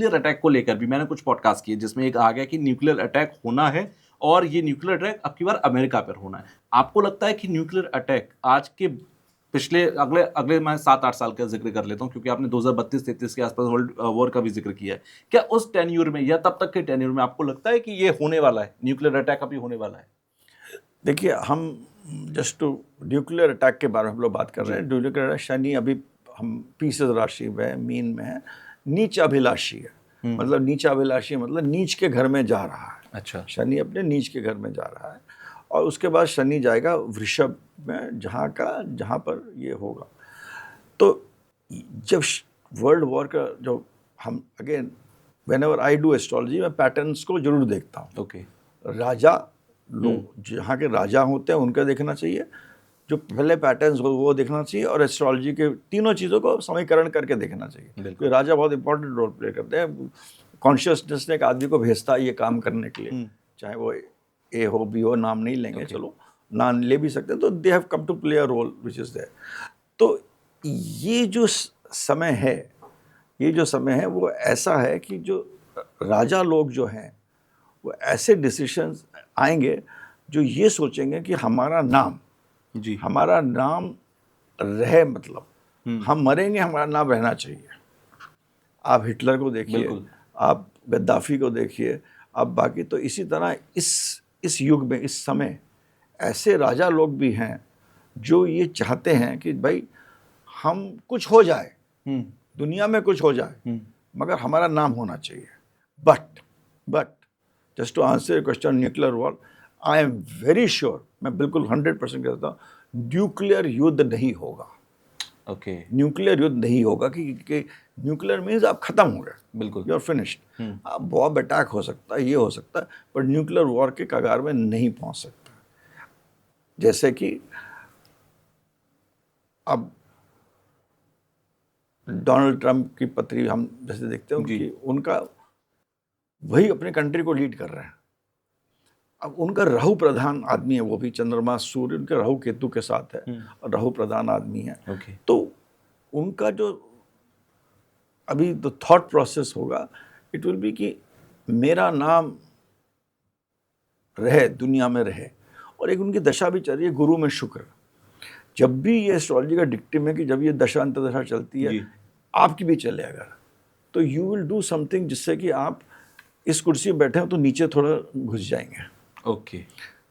Nuclear attack को लेकर भी मैंने कुछ पॉडकास्ट किए जिसमें एक आ गया कि न्यूक्लियर अटैक होना है और ये न्यूक्लियर अटैक अब की बार अमेरिका पर होना है। आपको लगता है कि न्यूक्लियर अटैक आज के पिछले अगले अगले मैं 7-8 साल का जिक्र कर लेता हूं क्योंकि आपने 2032-33 के आसपास वर्ल्ड वॉर का भी जिक्र किया है, क्या उस टेन्यूर में या तब तक के टेन्यूर में आपको लगता है कि ये होने वाला है, न्यूक्लियर अटैक अभी होने वाला है? देखिए, हम जस्ट टू न्यूक्लियर अटैक के बारे में हम लोग बात कर रहे हैं। न्यूक्लियर अटैक शनि अभी हम पीसेस राशि में मीन में है, नीच अभिलाषी है। मतलब नीच अभिलाषी मतलब नीच के घर में जा रहा है। अच्छा, शनि अपने नीच के घर में जा रहा है और उसके बाद शनि जाएगा वृषभ में, जहाँ पर ये होगा। तो जब वर्ल्ड वॉर का जो हम again when ever I do astrology मैं पैटर्न्स को जरूर देखता हूँ। ओके, राजा लोग जहाँ के राजा होते हैं उनका देखना चाहिए, जो पहले पैटर्न्स हो वो देखना चाहिए, और एस्ट्रोलॉजी के तीनों चीज़ों को समीकरण करके देखना चाहिए। क्योंकि राजा बहुत इंपॉर्टेंट रोल प्ले करते हैं। कॉन्शियसनेस ने एक आदमी को भेजता है ये काम करने के लिए, चाहे वो ए हो बी हो, नाम नहीं लेंगे, चलो नाम ले भी सकते हैं। तो they have come to play a role which is there. तो ये जो समय है वो ऐसा है कि जो राजा लोग जो हैं वो ऐसे डिसीशंस आएंगे जो ये सोचेंगे कि हमारा नाम रहे, मतलब हम मरेंगे हमारा नाम रहना चाहिए। आप हिटलर को देखिए, आप गद्दाफी को देखिए, आप बाकी, तो इसी तरह इस युग में इस समय ऐसे राजा लोग भी हैं जो ये चाहते हैं कि भाई हम कुछ हो जाए, दुनिया में कुछ हो जाए, मगर हमारा नाम होना चाहिए। But just to answer your question, nuclear war, I am very sure, मैं बिल्कुल 100% कहता हूँ, न्यूक्लियर युद्ध नहीं होगा। ओके, न्यूक्लियर युद्ध नहीं होगा कि न्यूक्लियर मीन्स आप खत्म हो गए, बिल्कुल, यू आर फिनिश्ड। आप बॉम्ब अटैक हो सकता है, ये हो सकता है, पर न्यूक्लियर वॉर के कगार में नहीं पहुंच सकता। जैसे कि अब डोनाल्ड ट्रंप की पत्री हम जैसे देखते हैं कि उनका वही अपने कंट्री को लीड कर रहे हैं। अब उनका राहु प्रधान आदमी है, वो भी चंद्रमा सूर्य उनके राहु केतु के साथ है और राहु प्रधान आदमी है। तो उनका जो अभी तो थॉट प्रोसेस होगा, इट विल बी कि मेरा नाम रहे, दुनिया में रहे। और एक उनकी दशा भी चल रही है गुरु में शुक्र। जब भी ये एस्ट्रोलॉजी का डिक्टिम है कि जब ये दशा अंतर्दशा चलती है, आपकी भी चले अगर, तो यू विल डू समथिंग जिससे कि आप इस कुर्सी में बैठे हो तो नीचे थोड़ा घुस जाएंगे। ओके,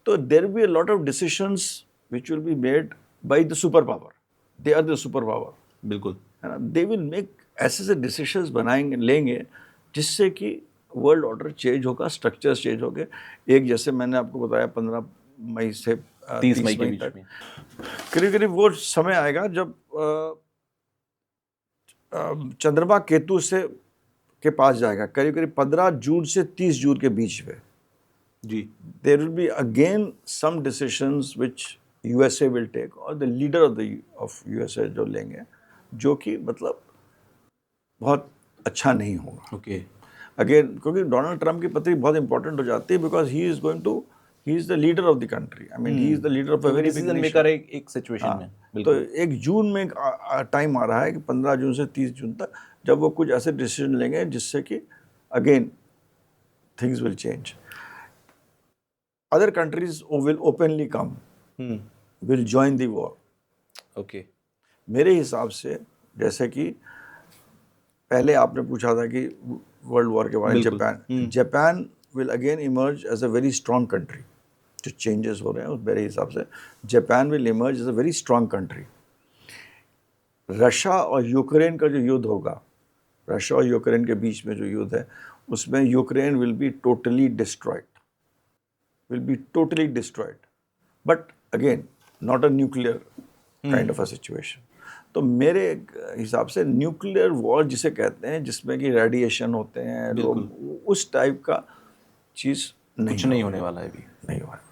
तो there will be a lot of decisions which will be made by the super power. They are the super power, बिल्कुल, है ना। दे विल मेक ऐसे डिसीजंस बनाएंगे, लेंगे, जिससे कि वर्ल्ड ऑर्डर चेंज होगा, स्ट्रक्चर्स चेंज होंगे। एक जैसे मैंने आपको बताया 15 मई से 30 मई के बीच में करीब करीब वो समय आएगा जब चंद्रमा केतु से के पास जाएगा, करीब करीब 15 जून से 30 जून के बीच में। जी, there will be again some decisions which USA will take, और द लीडर ऑफ यूएसए जो लेंगे, जो कि मतलब बहुत अच्छा नहीं होगा। ओके, अगेन क्योंकि डोनाल्ड ट्रंप की पत्री बहुत इंपॉर्टेंट हो जाती है, because he is the leader of the country. I mean he is the leader of a very big maker एक सिचुएशन में। तो एक जून में टाइम आ रहा है कि 15 जून से 30 जून तक, जब वो कुछ ऐसे डिसीजन लेंगे जिससे कि again things will change. Other countries will openly come, will join the war. Okay, मेरे हिसाब से, जैसे कि पहले आपने पूछा था कि वर्ल्ड वॉर के बारे में, Japan will again emerge as a very strong country. जो चेंजेस हो रहे हैं उस मेरे हिसाब से Japan will emerge as a very strong country. Russia और यूक्रेन का जो युद्ध होगा, रशिया और यूक्रेन के बीच में जो युद्ध है, उसमें Ukraine will be totally destroyed, but again not a nuclear kind of a situation. तो मेरे हिसाब से न्यूक्लियर वॉर जिसे कहते हैं, जिसमें कि रेडिएशन होते हैं, लोग, उस टाइप का चीज़ कुछ नहीं होने वाला है अभी, नहीं हुआ है।